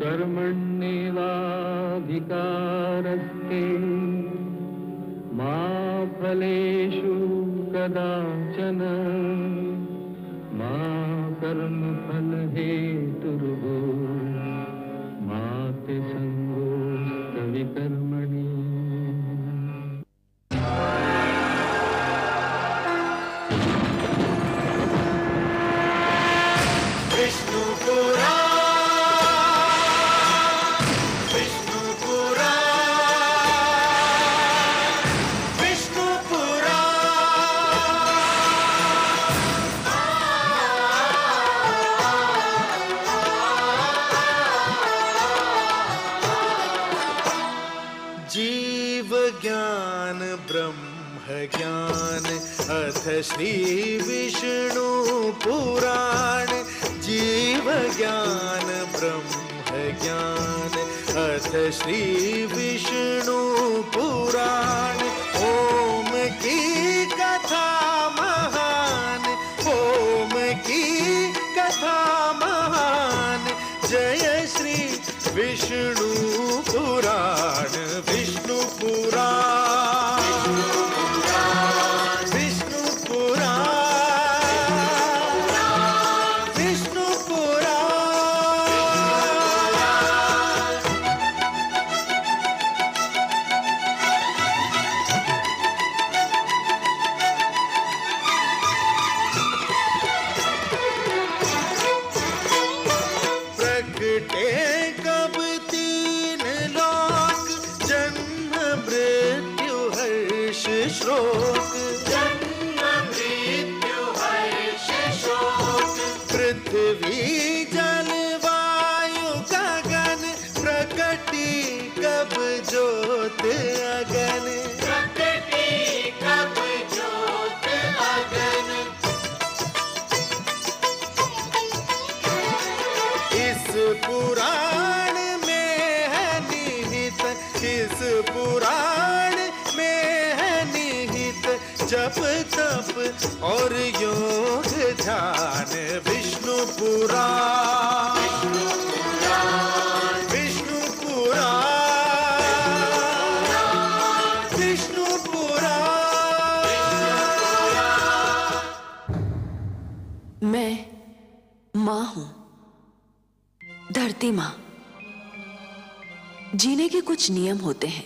कर्मण्येवाधिकारस्ते मा फलेषु कदाचन मा कर्मफलहेतुर्भूः मा ते संगोऽस्तविकर्मणि। जीव ज्ञान ब्रह्म ज्ञान अथ श्री विष्णु पुराण। जीव ज्ञान ब्रह्म ज्ञान अथ श्री विष्णु पुराण। ओम की कथा महान, ओम की कथा महान। जय श्री विष्णु पुराण, विष्णु पुराण, विष्णु पुराण, विष्णु पुराण। प्रगटे कब तीन लोक, जन्म मृत्यु हर्ष शोक। जन्म मृत्यु हर्ष शोक। पृथ्वी जल वायु गगन, प्रकटी कब ज्योत अगन। प्रकटी कब ज्योत अगन। इस पुराण में है निहित, इस पुराण में है निहित जप तप और योग ध्यान। विष्णु पुराण, विष्णु पुराण, विष्णु पुराण। मैं माँ हूँ, धरती माँ। जीने के कुछ नियम होते हैं,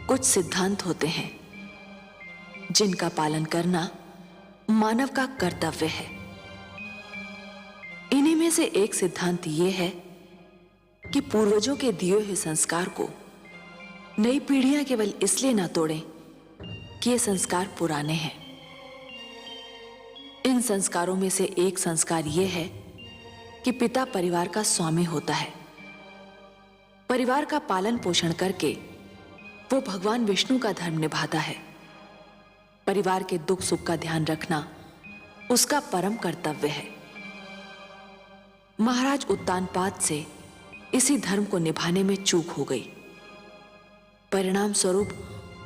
कुछ सिद्धांत होते हैं जिनका पालन करना मानव का कर्तव्य है। इन्हीं में से एक सिद्धांत यह है कि पूर्वजों के दिए हुए संस्कार को नई पीढ़ियां केवल इसलिए ना तोड़ें कि ये संस्कार पुराने हैं। इन संस्कारों में से एक संस्कार यह है कि पिता परिवार का स्वामी होता है। परिवार का पालन पोषण करके वो भगवान विष्णु का धर्म निभाता है। परिवार के दुख सुख का ध्यान रखना उसका परम कर्तव्य है। महाराज उत्तानपाद से इसी धर्म को निभाने में चूक हो गई। परिणाम स्वरूप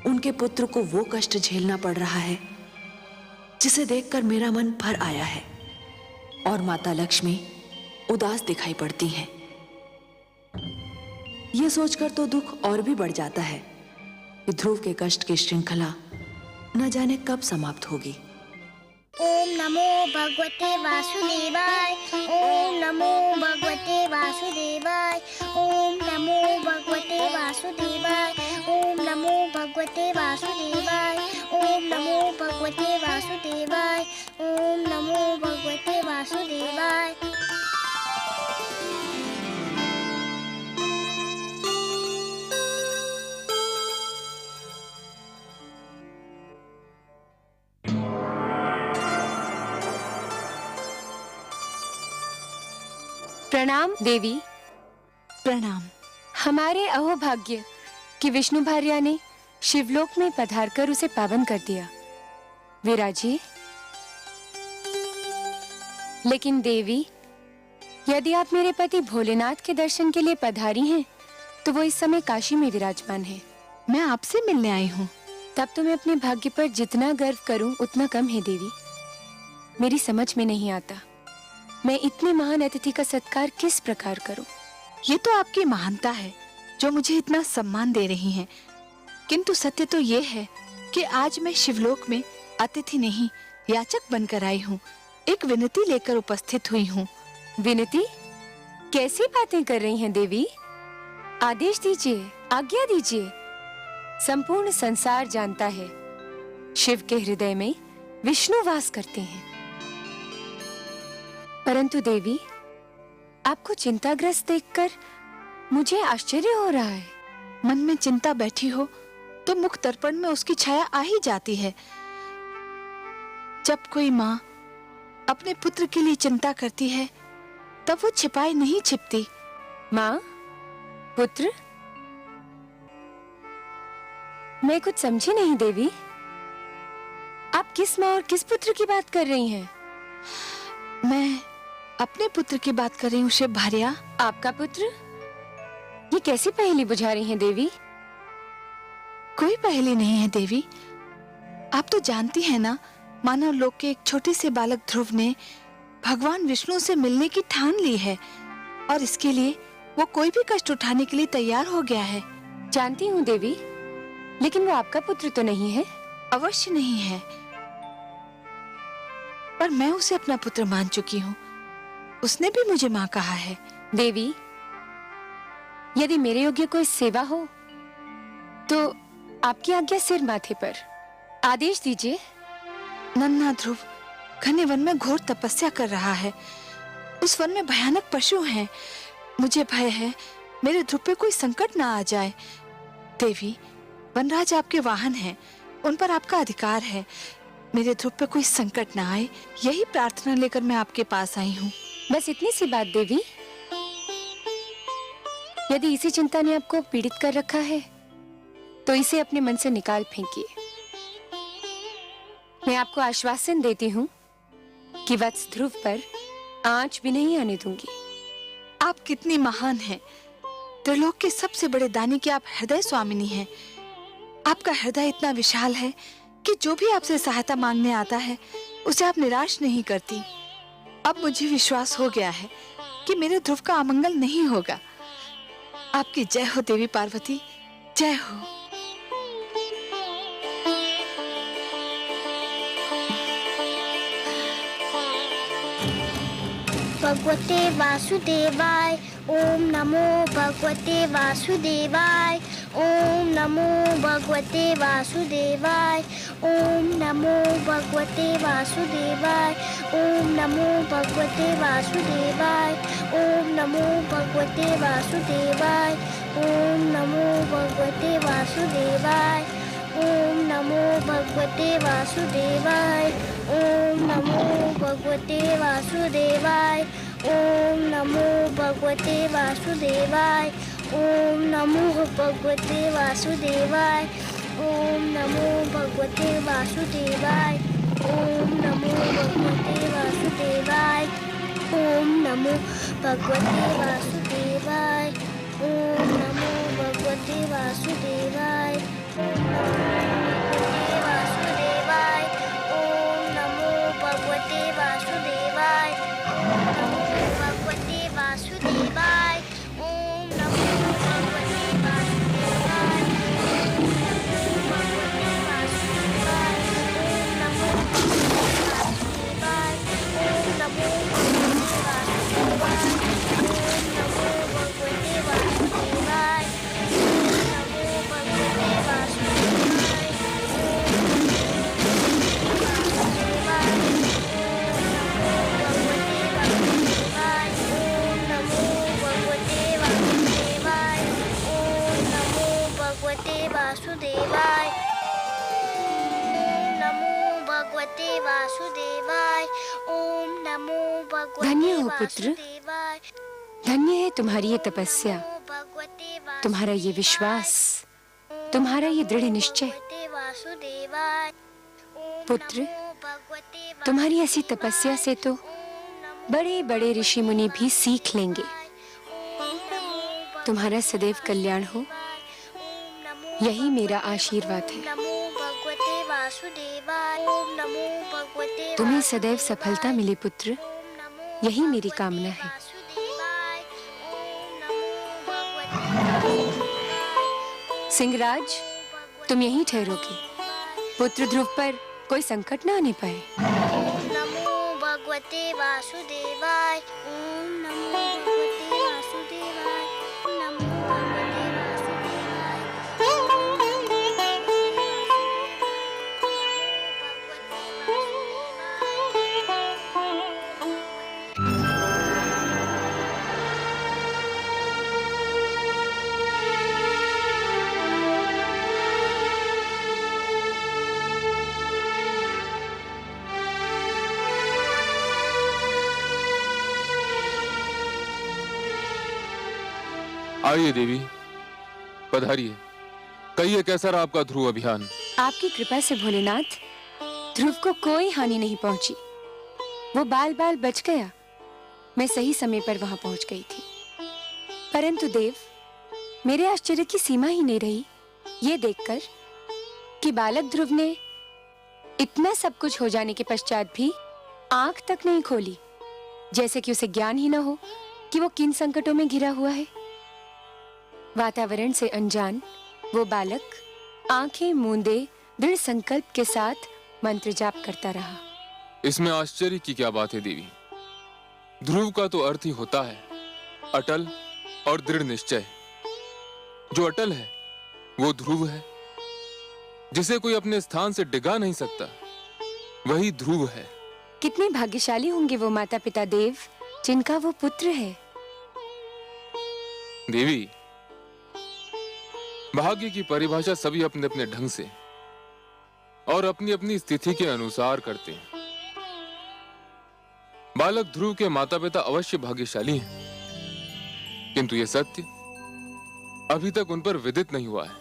उनके पुत्र को वो कष्ट झेलना पड़ रहा है जिसे देखकर मेरा मन भर आया है और माता लक्ष्मी उदास दिखाई पड़ती हैं। ये सोचकर तो दुख और भी बढ़ जाता है कि ध्रुव के कष्ट की श्रृंखला न जाने कब समाप्त होगी। ओम नमो भगवते वासुदेवाय, ओम नमो भगवते वासुदेवाय, ओम नमो भगवते वासुदेवाय, ओम नमो भगवते वासुदेवाय, ओम नमो भगवते वासुदेवाय, ओम नमो भगवते वासुदेवाय। प्रणाम देवी। प्रणाम। हमारे अहोभाग्य कि विष्णु भार्या ने शिवलोक में पधारकर उसे पावन कर दिया। विराजिए। लेकिन देवी, यदि आप मेरे पति भोलेनाथ के दर्शन के लिए पधारी हैं, तो वो इस समय काशी में विराजमान है। मैं आपसे मिलने आई हूँ। तब तो मैं अपने भाग्य पर जितना गर्व करूं उतना कम है देवी। मेरी समझ में नहीं आता मैं इतने महान अतिथि का सत्कार किस प्रकार करूं। ये तो आपकी महानता है जो मुझे इतना सम्मान दे रही हैं। किंतु सत्य तो ये है कि आज मैं शिवलोक में अतिथि नहीं याचक बनकर आई हूँ। एक विनती लेकर उपस्थित हुई हूँ। विनती? कैसी बातें कर रही हैं देवी? आदेश दीजिए, आज्ञा दीजिए। संपूर्ण संसार जानता है शिव के हृदय में विष्णु वास करते हैं। परंतु देवी, आपको चिंताग्रस्त देखकर मुझे आश्चर्य हो रहा है। मन में चिंता बैठी हो तो मुख दर्पण में उसकी छाया आ ही जाती है। जब कोई माँ अपने पुत्र के लिए चिंता करती है तब वो छिपाई नहीं छिपती। माँ, पुत्र? मैं कुछ समझी नहीं देवी। आप किस माँ और किस पुत्र की बात कर रही हैं? मैं अपने पुत्र की बात कर रही हूँ शिव भार्या। आपका पुत्र? ये कैसी पहेली बुझा रही हैं देवी? कोई पहेली नहीं है देवी। आप तो जानती हैं ना, मानव लोक के एक छोटे से बालक ध्रुव ने भगवान विष्णु से मिलने की ठान ली है और इसके लिए वो कोई भी कष्ट उठाने के लिए तैयार हो गया है। जानती हूँ देवी, लेकिन वो आपका पुत्र तो नहीं है। अवश्य नहीं है, पर मैं उसे अपना पुत्र मान चुकी हूँ। उसने भी मुझे माँ कहा है। देवी, यदि मेरे योग्य कोई सेवा हो तो आपकी आज्ञा सिर माथे पर। आदेश दीजिए। नन्हा ध्रुव घने वन में घोर तपस्या कर रहा है। उस वन में भयानक पशु हैं। मुझे भय है मेरे ध्रुव पे कोई संकट ना आ जाए। देवी, वनराज आपके वाहन हैं, उन पर आपका अधिकार है। मेरे ध्रुव पे कोई संकट ना आए, यही प्रार्थना लेकर मैं आपके पास आई हूँ। बस इतनी सी बात देवी। यदि इसी चिंता ने आपको पीड़ित कर रखा है तो इसे अपने मन से निकाल फेंकिए। मैं आपको आश्वासन देती हूँ कि वत्स ध्रुव पर आंच भी नहीं आने दूंगी। आप कितनी महान हैं। त्रिलोक के सबसे बड़े दानी की आप हृदय स्वामिनी हैं। आपका हृदय इतना विशाल है कि जो भी आपसे सहायता मांगने आता है उसे आप निराश नहीं करती। अब मुझे विश्वास हो गया है कि मेरे ध्रुव का अमंगल नहीं होगा। आपकी जय हो देवी पार्वती, जय हो। भगवते वासुदेवाय। ओम नमो भगवते वासुदेवाय। ओम नमो भगवते वासुदेवाय। ओम नमो भगवते वासुदेवाय। ओम नमो भगवते वासुदेवाय। ओम नमो भगवते वासुदेवाय। ओम नमो भगवते वासुदेवाय। ओम नमो भगवते वासुदेवाय। ओम नमो भगवते वासुदेवाय। ओम नमो भगवते वासुदेवाय। ओम नमो भगवते वासुदेवाय। ओम नमो भगवते वासुदेवाय। ओम नमो भगवते वासुदेवाय। ओम नमो भगवते वासुदेवाय। ओम नमो भगवते वासुदेवाय। ओम नमो भगवते वासुदेवाय। ओम नमो भगवते वासुदेवाय। ओम नमो भगवते वासुदेवाय। ओम नमो भगवते वासुदेवाय। वासुदेवाय। ओम नमो भगवते वासुदेवाय। ओम नमो भगवते धन्य हो पुत्र, वासुदेवाय। धन्य है तुम्हारी ये तपस्या, भगवते तुम्हारा ये विश्वास, तुम्हारा ये दृढ़ निश्चय। वासुदेवाय। पुत्र, तुम्हारी ऐसी तपस्या से तो बड़े बड़े ऋषि मुनि भी सीख लेंगे। तुम्हारा सदैव कल्याण हो, यही मेरा आशीर्वाद है। तुम्हें सदैव सफलता मिले पुत्र, यही मेरी कामना है। सिंहराज, तुम यहीं ठहरोगे, पुत्र ध्रुव पर कोई संकट न आने पाए। नमो भगवते वासुदेवाय। ओम नमो भगवते वासुदेवाय। नमो भगवते वासुदेवाय। आइए देवी, पधारिए। कहिए कैसा रहा आपका ध्रुव अभियान? आपकी कृपा से भोलेनाथ, ध्रुव को कोई हानि नहीं पहुंची। वो बाल बाल बच गया। मैं सही समय पर वहां पहुंच गई थी। परंतु देव, मेरे आश्चर्य की सीमा ही नहीं रही ये देखकर कि बालक ध्रुव ने इतना सब कुछ हो जाने के पश्चात भी आंख तक नहीं खोली, जैसे कि उसे ज्ञान ही न हो कि वो किन संकटों में घिरा हुआ है। वातावरण से अनजान वो बालक आंखें मूंदे दृढ़ संकल्प के साथ मंत्र जाप करता रहा। इसमें आश्चर्य की क्या बात है देवी? ध्रुव का तो अर्थ ही होता है अटल और दृढ़ निश्चय। जो अटल है वो ध्रुव है, जिसे कोई अपने स्थान से डिगा नहीं सकता, वही ध्रुव है। कितने भाग्यशाली होंगे वो माता पिता देव जिनका वो पुत्र है। देवी, भाग्य की परिभाषा सभी अपने अपने ढंग से और अपनी अपनी स्थिति के अनुसार करते हैं। बालक ध्रुव के माता पिता अवश्य भाग्यशाली हैं, किंतु यह सत्य अभी तक उन पर विदित नहीं हुआ है।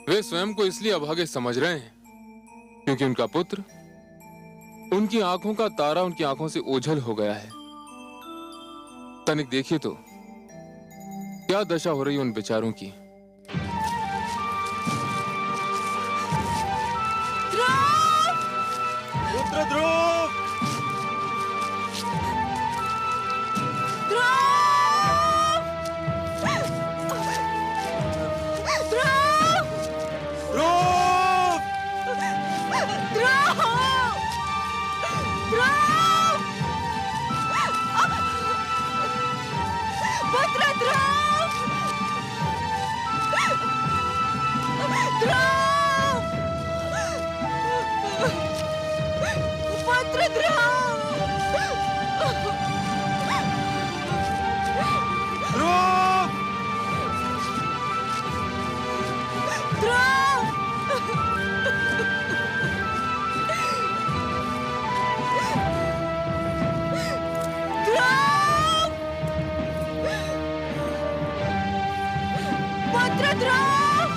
वे स्वयं को इसलिए अभागे समझ रहे हैं क्योंकि उनका पुत्र, उनकी आंखों का तारा उनकी आंखों से ओझल हो गया है। तनिक देखिए तो क्या दशा हो रही है उन बेचारों की। पुत्र ध्रुव,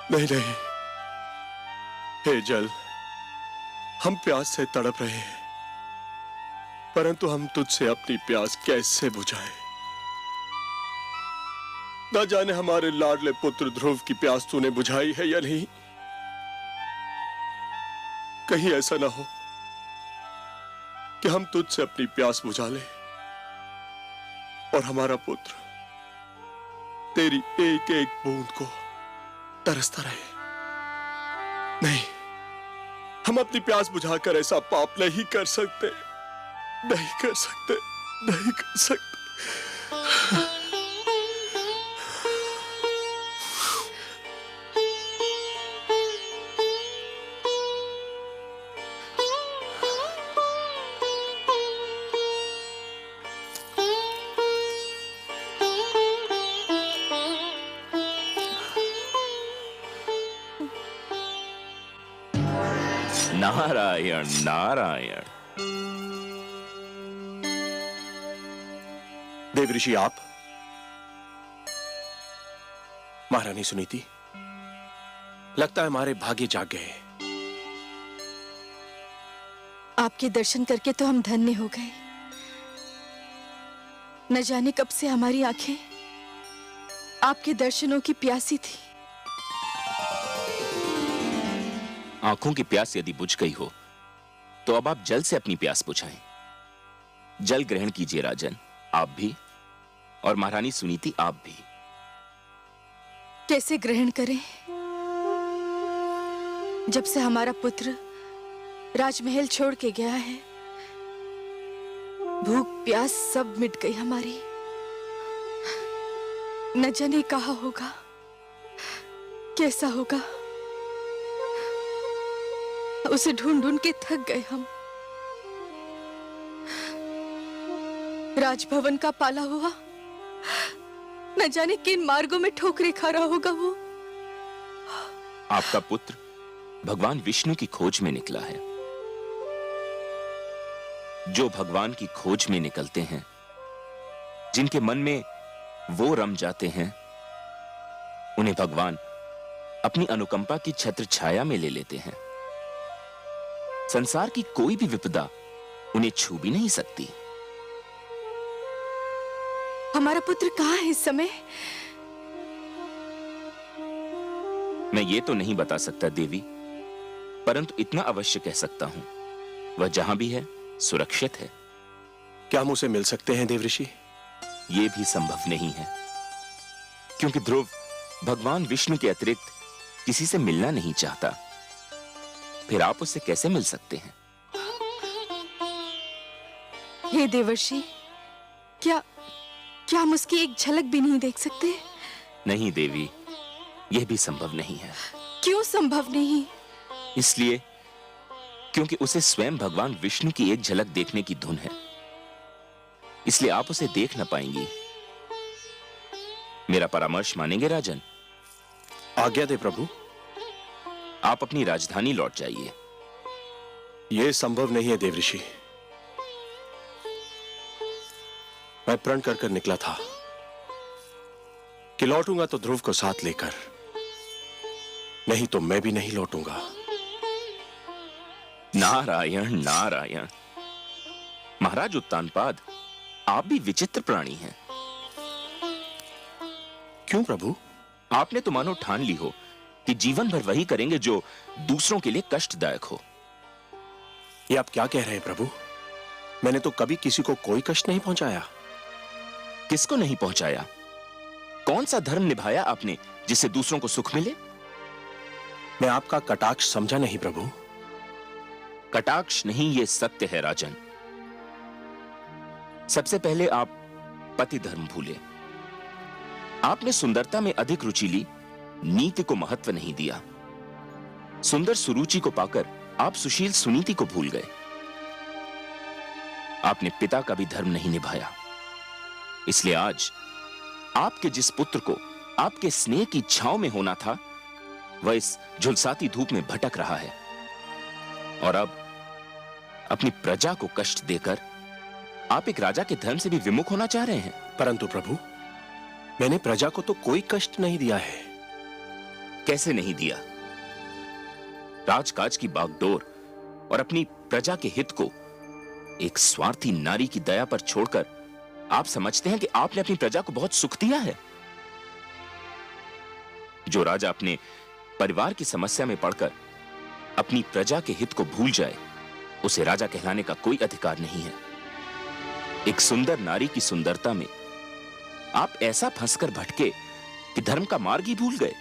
नहीं नहीं, हे जल, हम प्यास से तड़प रहे हैं, परंतु हम तुझसे अपनी प्यास कैसे बुझाएं? न जाने हमारे लाडले पुत्र ध्रुव की प्यास तूने बुझाई है या नहीं। कहीं ऐसा ना हो कि हम तुझसे अपनी प्यास बुझा लें और हमारा पुत्र तेरी एक एक बूंद को तरसता रहे। नहीं, हम अपनी प्यास बुझाकर ऐसा पाप नहीं कर सकते, नहीं कर सकते, नहीं कर सकते। नारायण नारायण। देव ऋषि, आप महारानी सुनीति, लगता है हमारे भाग्य जाग गए। आपके दर्शन करके तो हम धन्य हो गए। न जाने कब से हमारी आंखें आपके दर्शनों की प्यासी थी। आंखों की प्यास यदि बुझ गई हो तो अब आप जल से अपनी प्यास बुझाएं। जल ग्रहण कीजिए राजन, आप भी, और महारानी सुनीति आप भी। कैसे ग्रहण करें? जब से हमारा पुत्र राजमहल छोड़ के गया है, भूख प्यास सब मिट गई हमारी। न जाने कहा होगा, कैसा होगा, उसे ढूंढ ढूंढ के थक गए हम। राजभवन का पाला हुआ न जाने किन मार्गों में ठोकरे खा रहा होगा वो। आपका पुत्र भगवान विष्णु की खोज में निकला है। जो भगवान की खोज में निकलते हैं, जिनके मन में वो रम जाते हैं, उन्हें भगवान अपनी अनुकंपा की छत्र छाया में ले लेते हैं। संसार की कोई भी विपदा उन्हें छू भी नहीं सकती। हमारा पुत्र कहाँ है इस समय? मैं ये तो नहीं बता सकता देवी, परंतु इतना अवश्य कह सकता हूं, वह जहां भी है सुरक्षित है। क्या हम उसे मिल सकते हैं देवऋषि? यह भी संभव नहीं है, क्योंकि ध्रुव भगवान विष्णु के अतिरिक्त किसी से मिलना नहीं चाहता। फिर आप उससे कैसे मिल सकते हैं? हे देवर्षि, क्या हम उसकी एक झलक भी नहीं देख सकते? नहीं देवी, यह भी संभव नहीं है। क्यों संभव नहीं? इसलिए क्योंकि उसे स्वयं भगवान विष्णु की एक झलक देखने की धुन है, इसलिए आप उसे देख न पाएंगी। मेरा परामर्श मानेंगे राजन? आज्ञा दे प्रभु। आप अपनी राजधानी लौट जाइए। यह संभव नहीं है देवऋषि। मैं प्रण कर कर निकला था कि लौटूंगा तो ध्रुव को साथ लेकर, नहीं तो मैं भी नहीं लौटूंगा। नारायण नारायण। महाराज उत्तानपाद, आप भी विचित्र प्राणी हैं। क्यों प्रभु? आपने तो मानो ठान ली हो कि जीवन भर वही करेंगे जो दूसरों के लिए कष्टदायक हो। ये आप क्या कह रहे हैं प्रभु? मैंने तो कभी किसी को कोई कष्ट नहीं पहुंचाया। किसको नहीं पहुंचाया? कौन सा धर्म निभाया आपने जिससे दूसरों को सुख मिले? मैं आपका कटाक्ष समझा नहीं प्रभु। कटाक्ष नहीं, ये सत्य है राजन। सबसे पहले आप पति धर्म भूले। आपने सुंदरता में अधिक रुचि ली, नीति को महत्व नहीं दिया। सुंदर सुरुचि को पाकर आप सुशील सुनीति को भूल गए। आपने पिता का भी धर्म नहीं निभाया। इसलिए आज आपके जिस पुत्र को आपके स्नेह की छांव में होना था, वह इस झुलसाती धूप में भटक रहा है। और अब अपनी प्रजा को कष्ट देकर आप एक राजा के धर्म से भी विमुख होना चाह रहे हैं। परंतु प्रभु, मैंने प्रजा को तो कोई कष्ट नहीं दिया है। कैसे नहीं दिया? राजकाज की बागडोर और अपनी प्रजा के हित को एक स्वार्थी नारी की दया पर छोड़कर आप समझते हैं कि आपने अपनी प्रजा को बहुत सुख दिया है। जो राजा अपने परिवार की समस्या में पड़कर अपनी प्रजा के हित को भूल जाए, उसे राजा कहलाने का कोई अधिकार नहीं है। एक सुंदर नारी की सुंदरता में आप ऐसा फंसकर भटके कि धर्म का मार्ग ही भूल गए।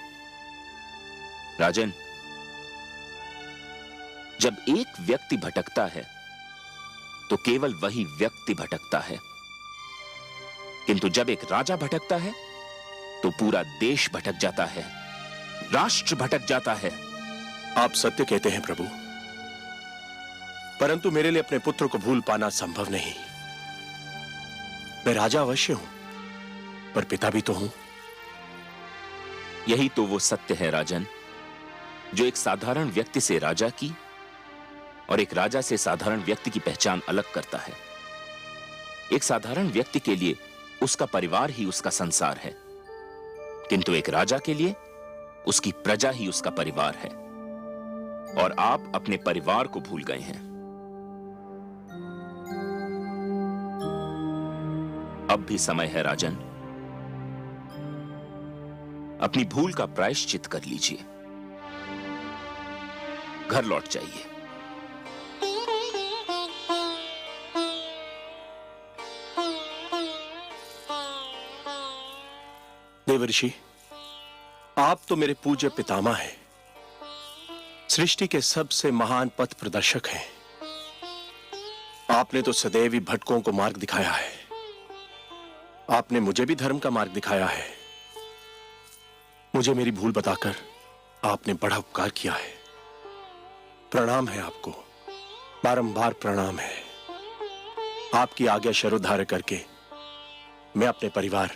राजन, जब एक व्यक्ति भटकता है तो केवल वही व्यक्ति भटकता है, किंतु जब एक राजा भटकता है तो पूरा देश भटक जाता है, राष्ट्र भटक जाता है। आप सत्य कहते हैं प्रभु, परंतु मेरे लिए अपने पुत्र को भूल पाना संभव नहीं। मैं राजा अवश्य हूं, पर पिता भी तो हूं। यही तो वो सत्य है राजन, जो एक साधारण व्यक्ति से राजा की और एक राजा से साधारण व्यक्ति की पहचान अलग करता है। एक साधारण व्यक्ति के लिए उसका परिवार ही उसका संसार है, किंतु एक राजा के लिए उसकी प्रजा ही उसका परिवार है, और आप अपने परिवार को भूल गए हैं। अब भी समय है राजन, अपनी भूल का प्रायश्चित कर लीजिए, घर लौट जाइए। देवर्षि, आप तो मेरे पूज्य पितामह हैं, सृष्टि के सबसे महान पथ प्रदर्शक हैं। आपने तो सदैव ही भटकों को मार्ग दिखाया है। आपने मुझे भी धर्म का मार्ग दिखाया है। मुझे मेरी भूल बताकर आपने बड़ा उपकार किया है। प्रणाम है आपको, बारंबार प्रणाम है। आपकी आज्ञा शरोधार्य करके मैं अपने परिवार,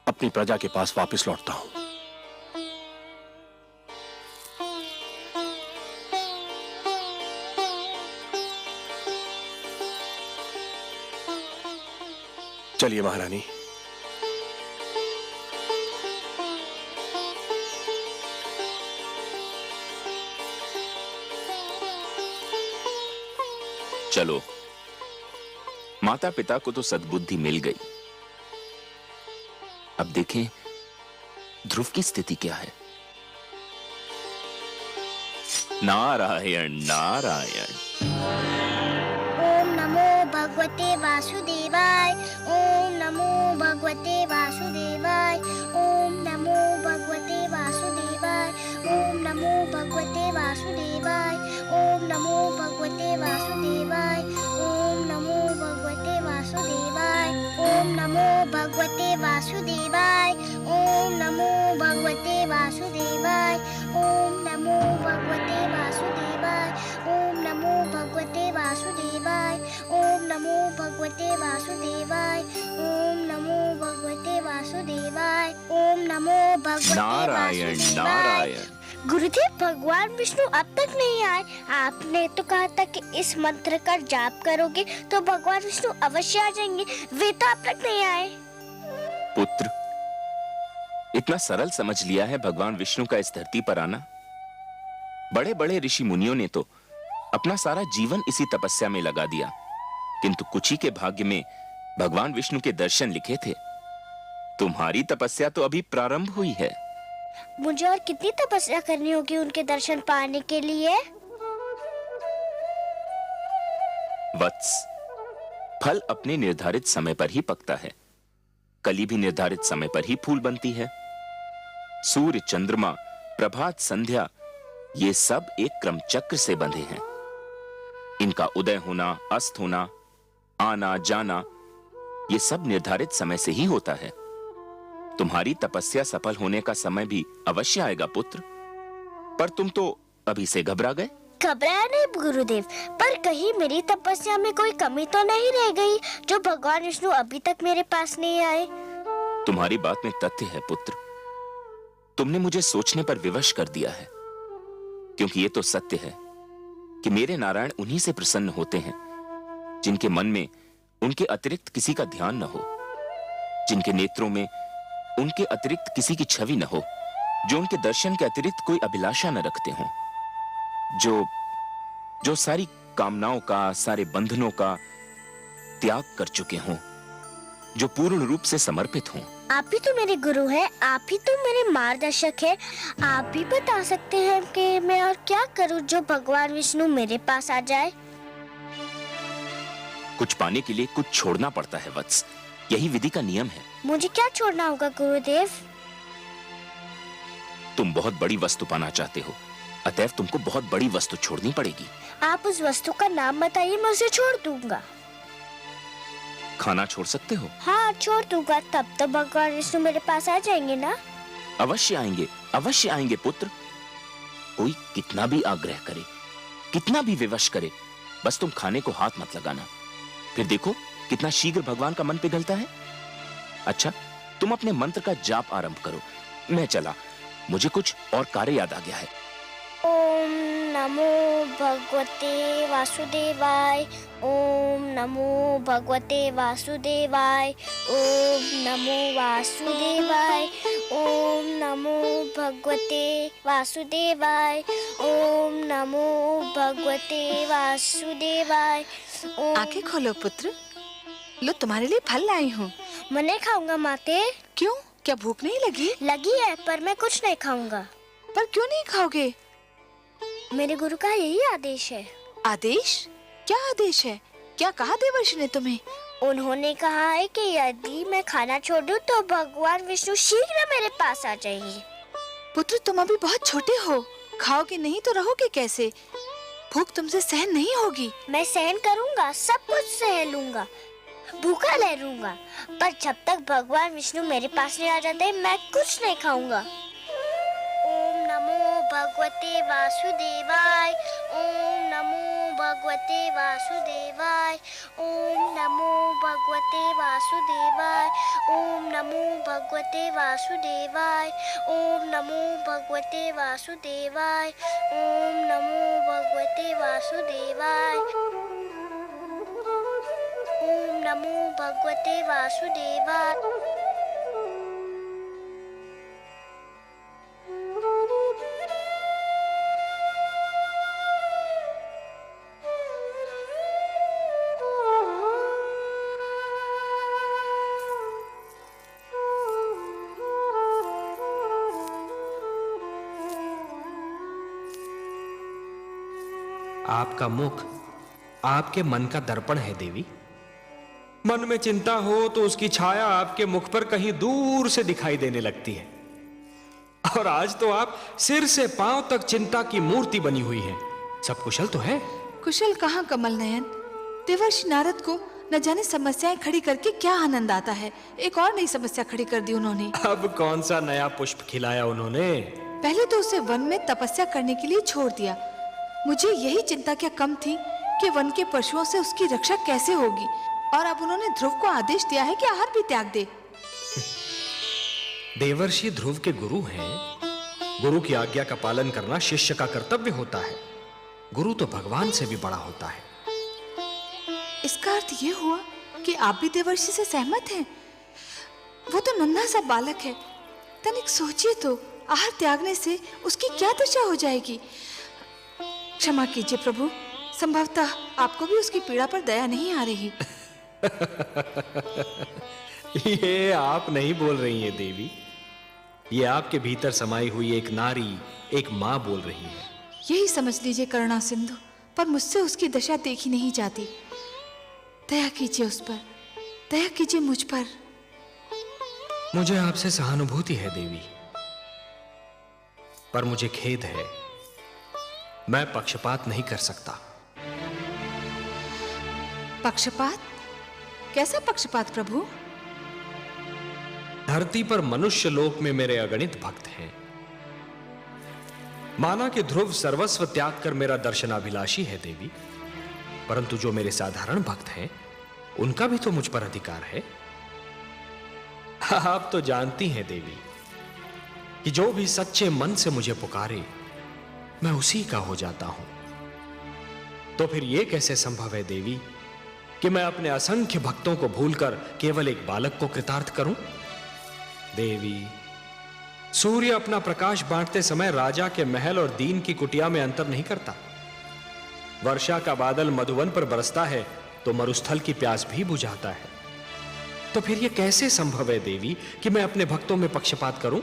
अपनी प्रजा के पास वापस लौटता हूं। चलिए महारानी। चलो, माता पिता को तो सद्बुद्धि मिल गई। अब देखें ध्रुव की स्थिति क्या है। नारायण नारायण। ओम नमो भगवते वासुदेवाय। ओम नमो भगवते वासुदेवाय। ओम नमो भगवते वासुदेवाय। ओम नमो भगवते वासुदेवाय। ओम नमो भगवते वासुदेवाय। ओम नमो भगवते वासुदेवाय। ओम नमो भगवते वासुदेवाय। ओम नमो भगवते वासुदेवाय। ओम नमो भगवते वासुदेवाय। ओम नमो भगवते वासुदेवाय। ओम नमो भगवते वासुदेवाय। ओम नमो भगवते वासुदेवाय। ओम नमो भगवते नारायण वासुदेवाय। नारायण। गुरुदेव, भगवान विष्णु अब तक नहीं आए। आपने तो कहा था कि इस मंत्र का जाप करोगे तो भगवान विष्णु अवश्य आ जाएंगे। वे तो अब तक नहीं आए। पुत्र, इतना सरल समझ लिया है भगवान विष्णु का इस धरती पर आना? बड़े बड़े ऋषि मुनियों ने तो अपना सारा जीवन इसी तपस्या में लगा दिया, किंतु कुछ ही के भाग्य में भगवान विष्णु के दर्शन लिखे थे। तुम्हारी तपस्या तो अभी प्रारंभ हुई है। मुझे और कितनी तपस्या करनी होगी उनके दर्शन पाने के लिए? वत्स, फल अपने निर्धारित समय पर ही पकता है। कली भी निर्धारित समय पर ही फूल बनती है। सूर्य, चंद्रमा, प्रभात, संध्या, ये सब एक क्रम चक्र से बंधे हैं। इनका उदय होना, अस्त होना, आना जाना, ये सब निर्धारित समय से ही होता है। तुम्हारी तपस्या सफल होने का समय भी अवश्य आएगा पुत्र, पर तुम तो अभी से घबरा गए। घबराया नहीं गुरुदेव, पर कहीं मेरी तपस्या में कोई कमी तो नहीं रह गई जो भगवान विष्णु अभी तक मेरे पास नहीं आए? तुम्हारी बात में तथ्य है पुत्र। तुमने मुझे सोचने पर विवश कर दिया है, क्योंकि ये तो सत्य है कि मेरे नारायण उन्हीं से प्रसन्न होते हैं जिनके मन में उनके अतिरिक्त किसी का ध्यान न हो, जिनके नेत्रों में उनके अतिरिक्त किसी की छवि न हो, जो उनके दर्शन के अतिरिक्त कोई अभिलाषा न रखते हों, जो सारी कामनाओं का, सारे बंधनों का त्याग कर चुके हों, जो पूर्ण रूप से समर्पित हों। आप ही तो मेरे गुरु हैं, आप ही तो मेरे मार्गदर्शक हैं। आप भी बता सकते हैं कि मैं और क्या करूं जो भगवान विष्णु मेरे पास आ जाए। कुछ पाने के लिए कुछ छोड़ना पड़ता है वत्स, यही विधि का नियम है। मुझे क्या छोड़ना होगा गुरुदेव? तुम बहुत बड़ी वस्तु पाना चाहते हो, अतएव तुमको बहुत बड़ी वस्तु छोड़नी पड़ेगी। आप उस वस्तु का नाम बताइए, मैं उसे छोड़ दूंगा। खाना छोड़ सकते हो? हाँ, छोड़ दूंगा। तब तो भगवान विष्णु मेरे पास आ जाएंगे ना? अवश्य आएंगे, अवश्य आएंगे पुत्र। कोई कितना भी आग्रह करे, कितना भी विवश करे, बस तुम खाने को हाथ मत लगाना। फिर देखो कितना शीघ्र भगवान का मन पिघलता है। अच्छा, तुम अपने मंत्र का जाप आरंभ करो, मैं चला, मुझे कुछ और कार्य याद आ गया है। ओम नमो भगवते वासुदेवाय। ओम नमो भगवते वासुदेवाय। ओम नमो वासुदेवाय। ओम नमो भगवते वासुदेवाय। ओम नमो भगवते वासुदेवाय। आंखें खोलो पुत्र, लो तुम्हारे लिए फल लाई हूँ। मैं नहीं खाऊंगा माते। क्यों, क्या भूख नहीं लगी? लगी है पर मैं कुछ नहीं खाऊंगा। पर क्यों नहीं खाओगे? मेरे गुरु का यही आदेश है। आदेश? क्या आदेश है? क्या कहा देवर्षि ने तुम्हें? उन्होंने कहा है कि यदि मैं खाना छोड़ दूं तो भगवान विष्णु शीघ्र मेरे पास आ जाएंगे। पुत्र तुम अभी बहुत छोटे हो, खाओगे नहीं तो रहोगे कैसे? भूख तुमसे सहन नहीं होगी। मैं सहन करूंगा, सब कुछ सह लूंगा, भूखा रह लूंगा, पर जब तक भगवान विष्णु मेरे पास नहीं आ जाते मैं कुछ नहीं खाऊंगा। ओम नमो भगवते वासुदेवाय। ओम नमो भगवते वासुदेवाय। ओम नमो भगवते वासुदेवाय। ओम नमो भगवते वासुदेवाय। ओम नमो भगवते वासुदेवाय। ओम नमो भगवते वासुदेवाय। ओम नमो भगवते वासुदेवाय। आपका मुख आपके मन का दर्पण है देवी। मन में चिंता हो तो उसकी छाया आपके मुख पर कहीं दूर से दिखाई देने लगती है। और आज तो आप सिर से पांव तक चिंता की मूर्ति बनी हुई हैं। सब कुशल तो है? कुशल कहाँ कमल नयन, देवर्षि नारद को न जाने समस्याएं खड़ी करके क्या आनंद आता है। एक और नई समस्या खड़ी कर दी उन्होंने। अब कौन सा नया पुष्प खिलाया उन्होंने? पहले तो उसे वन में तपस्या करने के लिए छोड़ दिया। मुझे यही चिंता क्या कम थी कि वन के पशुओं से उसकी रक्षा कैसे होगी। और अब उन्होंने ध्रुव को आदेश दिया है कि आहार भी त्याग दे। देवर्षि ध्रुव के गुरु हैं। गुरु की आज्ञा का पालन करना शिष्य का कर्तव्य होता है। गुरु तो भगवान से भी बड़ा होता है। इसका अर्थ ये हुआ कि आप भी देवर्षि से सहमत हैं? वो तो नन्हा सा बालक है, तनिक सोचिए तो, आहार त्यागने से उसकी क्या दशा हो जाएगी। क्षमा कीजिए प्रभु, संभवतः आपको भी उसकी पीड़ा पर दया नहीं आ रही। ये आप नहीं बोल रही हैं देवी, ये आपके भीतर समाई हुई एक नारी, एक माँ बोल रही है। यही समझ लीजिए करुणा सिंधु, पर मुझसे उसकी दशा देखी नहीं जाती। दया कीजिए उस पर, दया कीजिए मुझ पर। मुझे आपसे सहानुभूति है देवी, पर मुझे खेद है, मैं पक्षपात नहीं कर सकता। पक्षपात? कैसा पक्षपात प्रभु? धरती पर मनुष्य लोक में मेरे अगणित भक्त हैं। माना कि ध्रुव सर्वस्व त्याग कर मेरा दर्शनाभिलाषी है देवी, परंतु जो मेरे साधारण भक्त हैं उनका भी तो मुझ पर अधिकार है। आप तो जानती हैं देवी कि जो भी सच्चे मन से मुझे पुकारे मैं उसी का हो जाता हूं। तो फिर यह कैसे संभव है देवी कि मैं अपने असंख्य भक्तों को भूलकर केवल एक बालक को कृतार्थ करूं? देवी, सूर्य अपना प्रकाश बांटते समय राजा के महल और दीन की कुटिया में अंतर नहीं करता। वर्षा का बादल मधुवन पर बरसता है तो मरुस्थल की प्यास भी बुझाता है। तो फिर यह कैसे संभव है देवी कि मैं अपने भक्तों में पक्षपात करूं?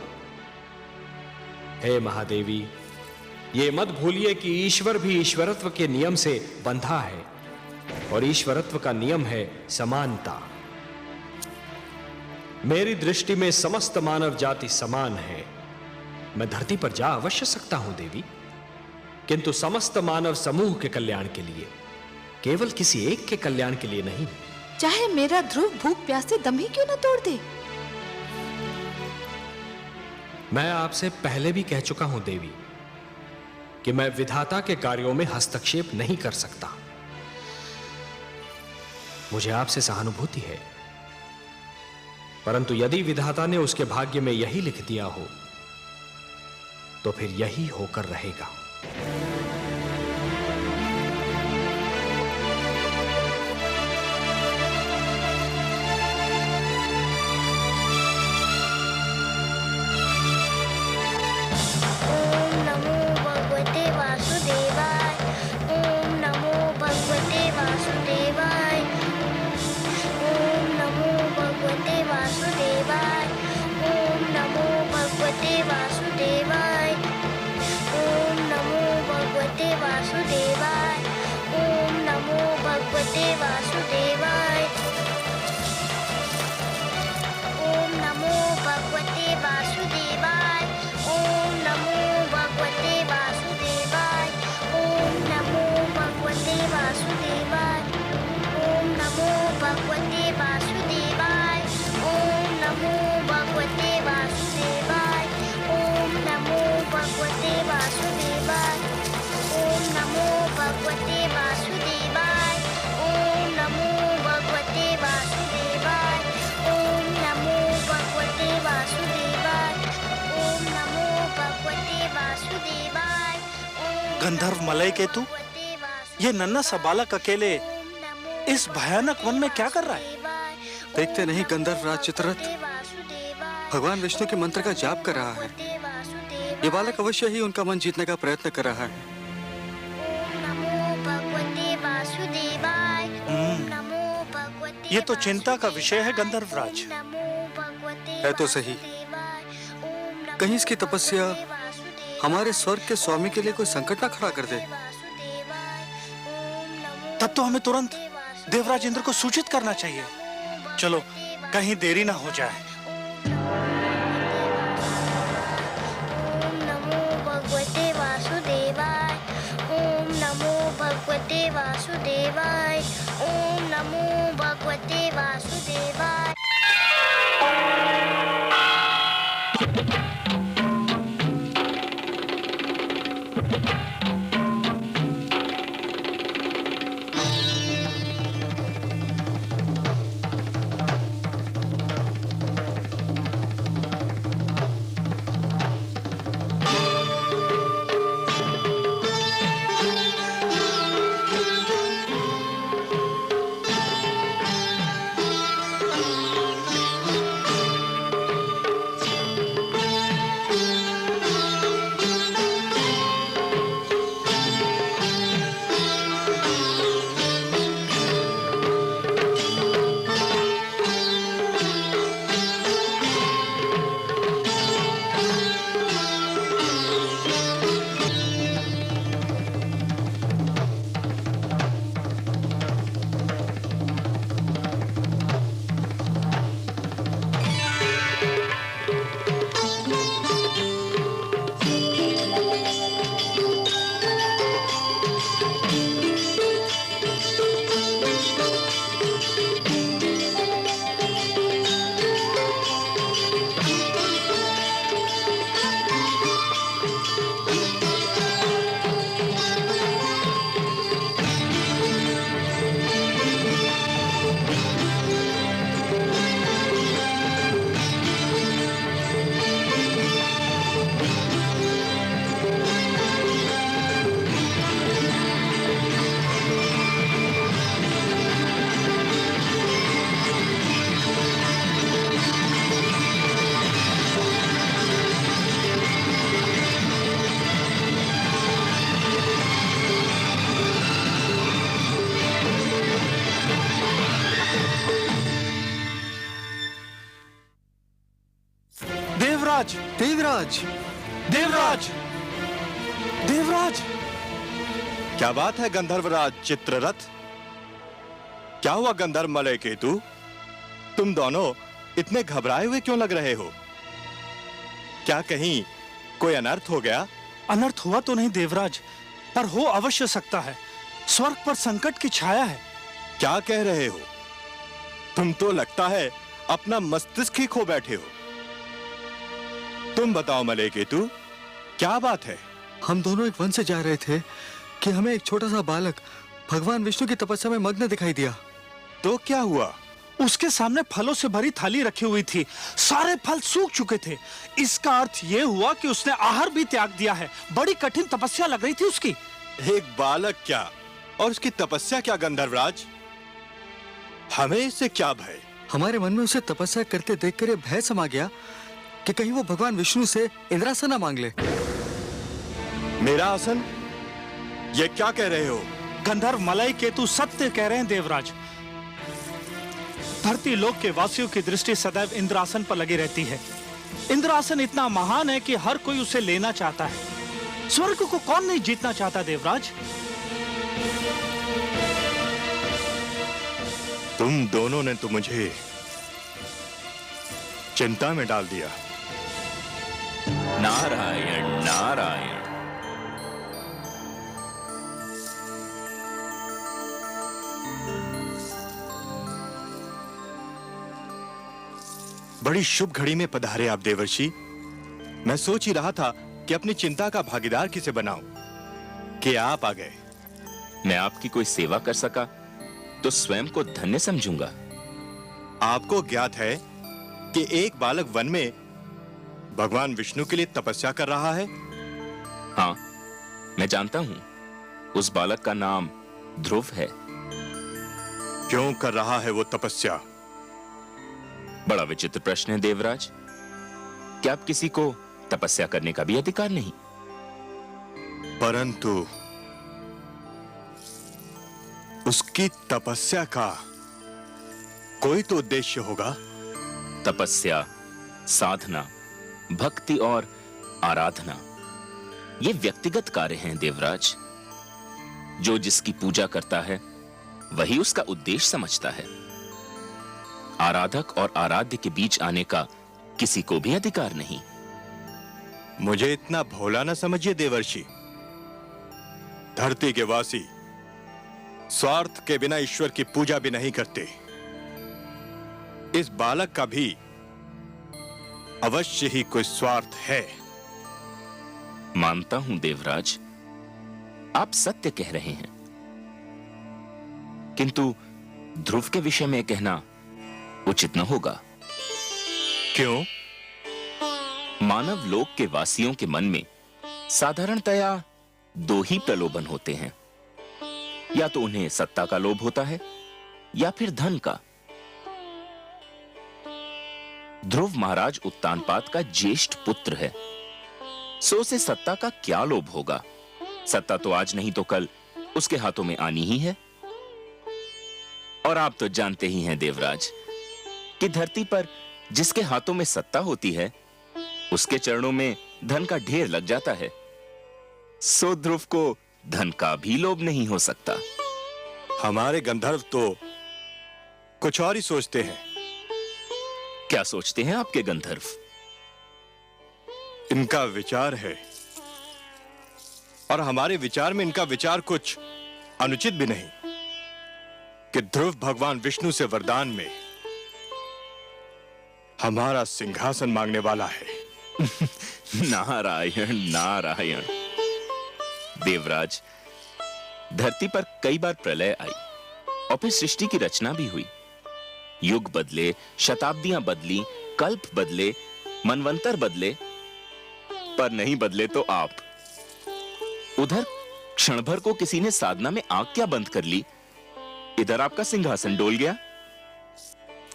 हे महादेवी, ये मत भूलिए कि ईश्वर भी ईश्वरत्व के नियम से बंधा है, और ईश्वरत्व का नियम है समानता। मेरी दृष्टि में समस्त मानव जाति समान है। मैं धरती पर जा अवश्य सकता हूं देवी, किंतु समस्त मानव समूह के कल्याण के लिए, केवल किसी एक के कल्याण के लिए नहीं। चाहे मेरा ध्रुव भूख प्यास से दम ही क्यों न तोड़ दे। मैं आपसे पहले भी कह चुका हूं देवी कि मैं विधाता के कार्यों में हस्तक्षेप नहीं कर सकता। मुझे आपसे सहानुभूति है, परंतु यदि विधाता ने उसके भाग्य में यही लिख दिया हो तो फिर यही होकर रहेगा। गंधर्व मलय केतु, ये नन्हा सा बालक अकेले इस भयानक वन में क्या कर रहा है? देखते नहीं गंधर्व राज चित्ररथ भगवान विष्णु के मंत्र का जाप कर रहा है। ये बालक अवश्य ही उनका मन जीतने का प्रयत्न कर रहा है। ये तो चिंता का विषय है गंधर्व राज। है तो सही, कहीं इसकी तपस्या हमारे स्वर्ग के स्वामी के लिए कोई संकट ना खड़ा कर दे। तब तो हमें तुरंत देवराज इंद्र को सूचित करना चाहिए। चलो, कहीं देरी ना हो जाए। ओम नमो भगवते वासुदेवाय, ओम नमो भगवते वासुदेवाय, ओम नमो भगवते वासुदेवाय। देवराज, देवराज, देवराज, देवराज! क्या बात है गंधर्वराज चित्ररथ? क्या हुआ गंधर्व मलय केतु? तुम दोनों इतने घबराए हुए क्यों लग रहे हो? क्या कहीं कोई अनर्थ हो गया? अनर्थ हुआ तो नहीं देवराज, पर हो अवश्य सकता है। स्वर्ग पर संकट की छाया है। क्या कह रहे हो? तुम तो लगता है अपना मस्तिष्क ही खो बैठे हो। तुम बताओ मलय केतु, क्या बात है? हम दोनों एक वन से जा रहे थे कि हमें एक छोटा सा बालक भगवान विष्णु की तपस्या में मग्न दिखाई दिया। तो क्या हुआ? उसके सामने फलों से भरी थाली रखी हुई थी। सारे फल सूख चुके थे। इसका अर्थ यह हुआ कि उसने आहार भी त्याग दिया है। बड़ी कठिन तपस्या लग रही थी उसकी। एक बालक क्या और उसकी तपस्या क्या गंधर्वराज? हमें इससे क्या भय? हमारे मन में उसे तपस्या करते देखकर ये भय समा गया कि कहीं वो भगवान विष्णु से इंद्रासन ना मांग ले। मेरा आसन? ये क्या कह रहे हो? गंधर्व मलय केतु सत्य कह रहे हैं देवराज। धरती लोक के वासियों की दृष्टि सदैव इंद्रासन पर लगी रहती है। इंद्रासन इतना महान है कि हर कोई उसे लेना चाहता है। स्वर्ग को कौन नहीं जीतना चाहता देवराज? तुम दोनों ने तो मुझे चिंता में डाल दिया। नारायण नारायण। बड़ी शुभ घड़ी में पधारे आप देवर्षि। मैं सोच ही रहा था कि अपनी चिंता का भागीदार किसे बनाऊं कि आप आ गए। मैं आपकी कोई सेवा कर सका तो स्वयं को धन्य समझूंगा। आपको ज्ञात है कि एक बालक वन में भगवान विष्णु के लिए तपस्या कर रहा है? हाँ, मैं जानता हूं। उस बालक का नाम ध्रुव है। क्यों कर रहा है वो तपस्या? बड़ा विचित्र प्रश्न है देवराज। क्या आप किसी को तपस्या करने का भी अधिकार नहीं? परंतु उसकी तपस्या का कोई तो उद्देश्य होगा। तपस्या, साधना, भक्ति और आराधना ये व्यक्तिगत कार्य हैं देवराज। जो जिसकी पूजा करता है वही उसका उद्देश्य समझता है। आराधक और आराध्य के बीच आने का किसी को भी अधिकार नहीं। मुझे इतना भोला न समझिए देवर्षि। धरती के वासी स्वार्थ के बिना ईश्वर की पूजा भी नहीं करते। इस बालक का भी अवश्य ही कोई स्वार्थ है। मानता हूं देवराज, आप सत्य कह रहे हैं, किंतु ध्रुव के विषय में कहना उचित न होगा। क्यों? मानव लोक के वासियों के मन में साधारणतया दो ही प्रलोभन होते हैं। या तो उन्हें सत्ता का लोभ होता है या फिर धन का। ध्रुव महाराज उत्तानपाद का ज्येष्ठ पुत्र है, सो उसे सत्ता का क्या लोभ होगा? सत्ता तो आज नहीं तो कल उसके हाथों में आनी ही है। और आप तो जानते ही हैं देवराज कि धरती पर जिसके हाथों में सत्ता होती है उसके चरणों में धन का ढेर लग जाता है। सो ध्रुव को धन का भी लोभ नहीं हो सकता। हमारे गंधर्व तो कुछ और ही सोचते हैं। क्या सोचते हैं आपके गंधर्व? इनका विचार है और हमारे विचार में इनका विचार कुछ अनुचित भी नहीं कि ध्रुव भगवान विष्णु से वरदान में हमारा सिंहासन मांगने वाला है। नारायण नारायण। देवराज, धरती पर कई बार प्रलय आई और फिर सृष्टि की रचना भी हुई। युग बदले, शताब्दियां बदली, कल्प बदले, मनवंतर बदले, पर नहीं बदले तो आप। उधर क्षण भर को किसी ने साधना में आंख क्या बंद कर ली, इधर आपका सिंहासन डोल गया।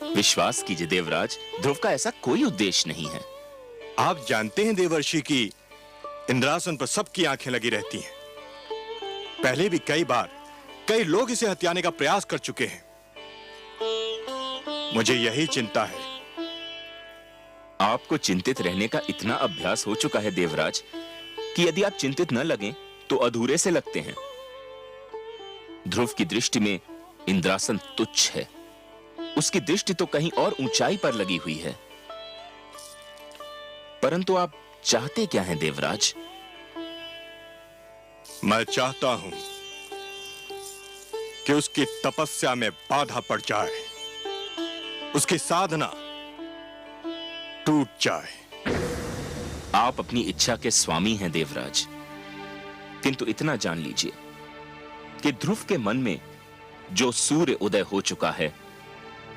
विश्वास कीजिए देवराज, ध्रुव का ऐसा कोई उद्देश्य नहीं है। आप जानते हैं देवर्षि की इंद्रासन पर सबकी आंखें लगी रहती हैं। पहले भी कई बार कई लोग इसे हथियाने का प्रयास कर चुके हैं। मुझे यही चिंता है। आपको चिंतित रहने का इतना अभ्यास हो चुका है देवराज कि यदि आप चिंतित न लगें तो अधूरे से लगते हैं। ध्रुव की दृष्टि में इंद्रासन तुच्छ है। उसकी दृष्टि तो कहीं और ऊंचाई पर लगी हुई है। परंतु आप चाहते क्या हैं देवराज? मैं चाहता हूं कि उसकी तपस्या में बाधा पड़ जाए, उसकी साधना टूट जाए। आप अपनी इच्छा के स्वामी हैं देवराज, किंतु इतना जान लीजिए कि ध्रुव के मन में जो सूर्य उदय हो चुका है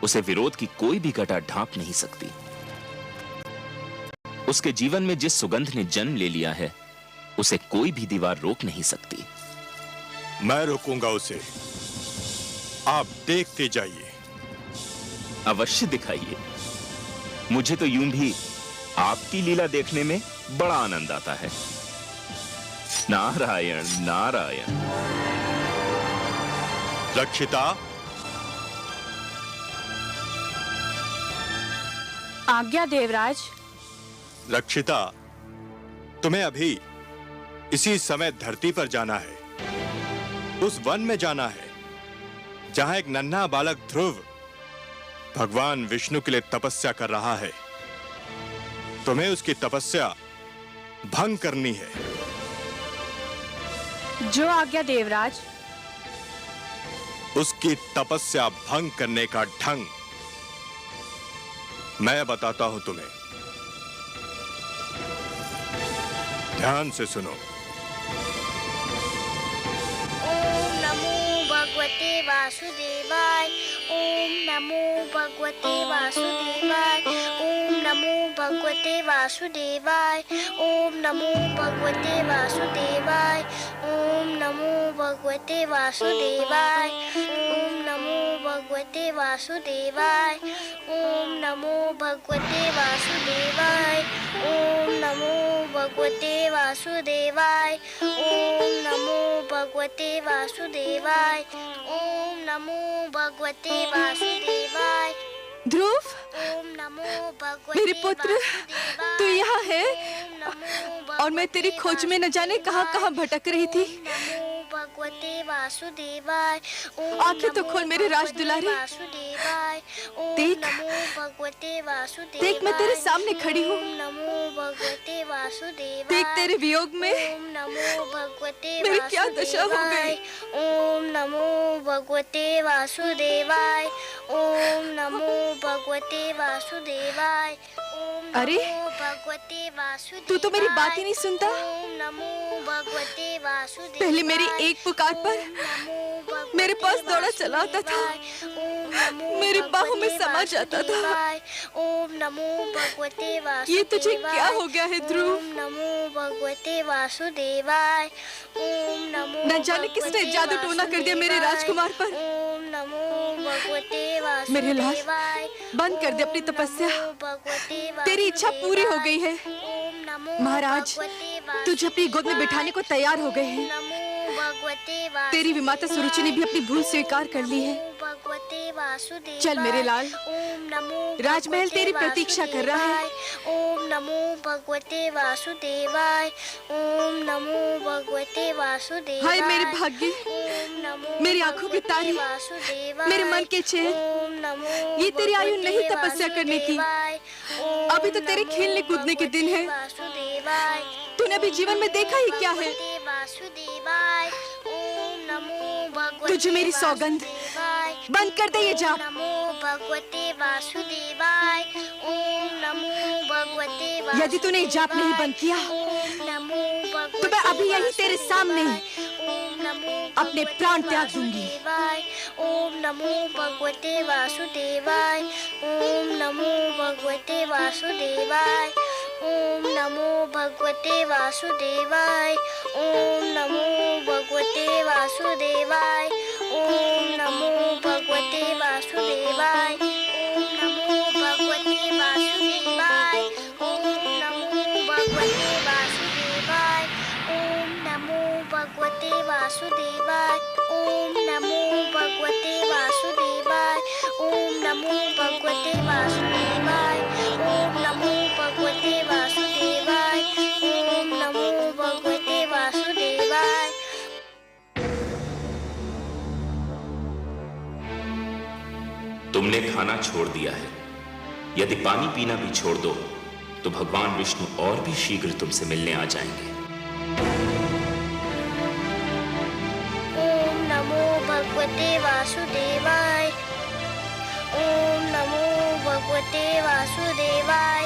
उसे विरोध की कोई भी घटा ढांप नहीं सकती। उसके जीवन में जिस सुगंध ने जन्म ले लिया है उसे कोई भी दीवार रोक नहीं सकती। मैं रोकूंगा उसे, आप देखते जाइए। अवश्य दिखाइए। मुझे तो यूं भी आपकी लीला देखने में बड़ा आनंद आता है। नारायण नारायण। रक्षिता, आज्ञा देवराज। रक्षिता, तुम्हें अभी इसी समय धरती पर जाना है, उस वन में जाना है जहां एक नन्हा बालक ध्रुव भगवान विष्णु के लिए तपस्या कर रहा है। तुम्हें उसकी तपस्या भंग करनी है। जो आज्ञा देवराज। उसकी तपस्या भंग करने का ढंग मैं बताता हूं तुम्हें। ध्यान से सुनो। ओम नमो भगवते वासुदेवाय। ओम नमो भगवते वासुदेवाय। ओम नमो भगवते वासुदेवाय। ओम नमो भगवते वासुदेवाय। ओम नमो भगवते वासुदेवाय। ओम नमो भगवते वासुदेवाय। ओम नमो भगवते वासुदेवाय। ओम नमो भगवते वासुदेवाय। ओम नमो भगवते वासुदेवाय। ओम नमो भगवते वासुदेवाय। ध्रुव, ओम नमो भगवते मेरे पुत्र, तू यहाँ है और मैं तेरी खोज में न जाने कहाँ कहाँ भटक रही थी। भगवते वासुदेवाय। आंखें तो खोल मेरे राज दुलारे। देख, भगवते वासुदेवाय। देख मैं तेरे सामने खड़ी हूँ। नमो भगवते वासुदेवाय। देख तेरे वियोग में ओम नमो भगवते मेरी क्या दशा हो गई। ओम नमो भगवते वासुदेवाय। ओम नमो भगवते वासुदेवाय। अरे, भगवते वासुदेवाय। तू तो मेरी बात ही नहीं सुनता। ओम नमो भगवते वासुदेवाय। पहले मेरी एक पुकार पर मेरे पास दौड़ा चला आता था, मेरी बाहों में समा जाता था। ओम नमो भगवते वासुदेवाय। ये तुझे क्या हो गया है ध्रुव? ओम नमो भगवते वासुदेवाय। ओम नमो न जाने किसने जादू टोना कर दिया मेरे राजकुमार पर। ओम नमो भगवते वासुदेवाय। मेरे लाल, बंद कर दे अपनी तपस्या। तेरी इच्छा पूरी हो गई है। महाराज, तुझे अपनी गोद में बिठाने को तैयार हो गए हैं। तेरी विमाता सुरुचि ने भी अपनी भूल स्वीकार कर ली है। चल मेरे लाल, राजमहल तेरी प्रतीक्षा कर रहा है। ओम नमो भगवते वासुदेवाय। ओम नमो भगवते वासुदेवाय। हाय मेरे भाग्य, मेरी आंखों की तारी, मेरे मन के चैन, ये तेरी आयु नहीं तपस्या करने की। अभी तो तेरे खेलने कूदने के दिन है। तूने अभी जीवन में देखा ही क्या है। तुझे मेरी सौगंध, बंद कर दे ये जाप। नमो भगवते वासुदेवाय। ओम नमो भगवते वासुदेवाय। यदि तूने जाप नहीं बंद किया तो मैं अभी यही तेरे सामने अपने प्राण त्याग दूंगी। ओम नमो भगवते वासुदेवाय। ओम नमो भगवते वासुदेवाय। ओम नमो भगवते वासुदेवाय। ओम नमो भगवते वासुदेवाय। ओम नमो भगवते वासुदेवाय। ओम नमो भगवते वासुदेवाय। ओम नमो भगवते वासुदेवाय। ओम नमो भगवते वासुदेवाय। ओम नमो भगवते वासुदेवाय। ओम नमो भगवते वासुदेवाय। ओम नमो भगवते वासुदेवाय। ओम नमो भगवते वासुदेवाय। तुमने खाना छोड़ दिया है। यदि पानी पीना भी छोड़ दो तो भगवान विष्णु और भी शीघ्र तुमसे मिलने आ जाएंगे। ओम नमो भगवते वासुदेवाय। ओम नमो भगवते वासुदेवाय।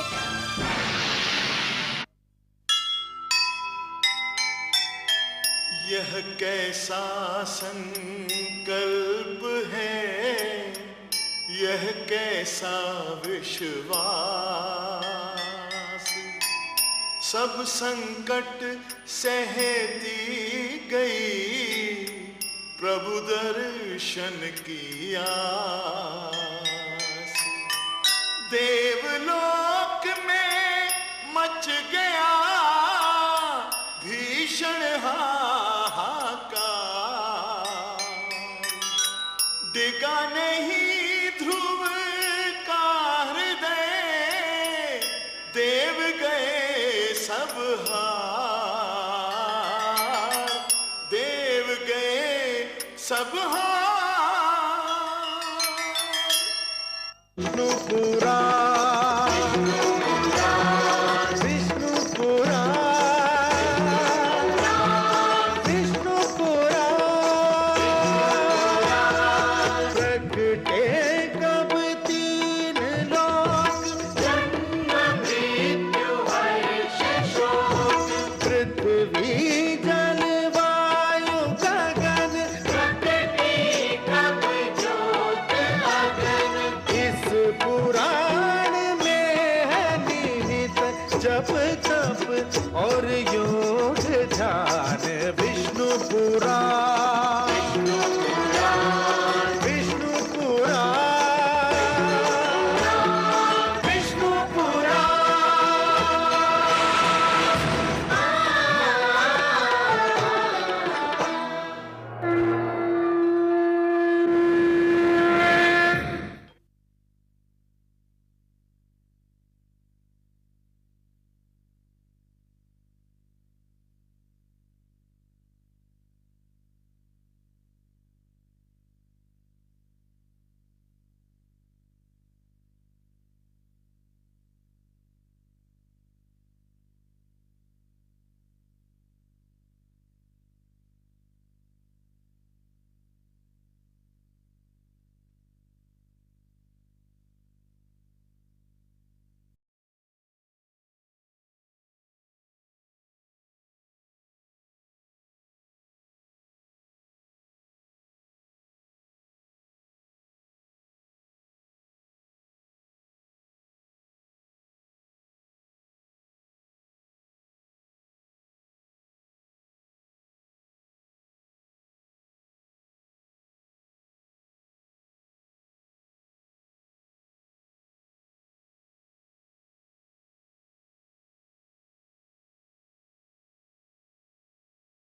यह कैसा संकल्प है, यह कैसा विश्वास। सब संकट सहती गई, प्रभु दर्शन की आस। देवलोक में मच गया भीषण हाहाकार। डिगा नहीं ध्रुव का हृदय, देव गए सब हार। देव गए सब हार। नुपुरा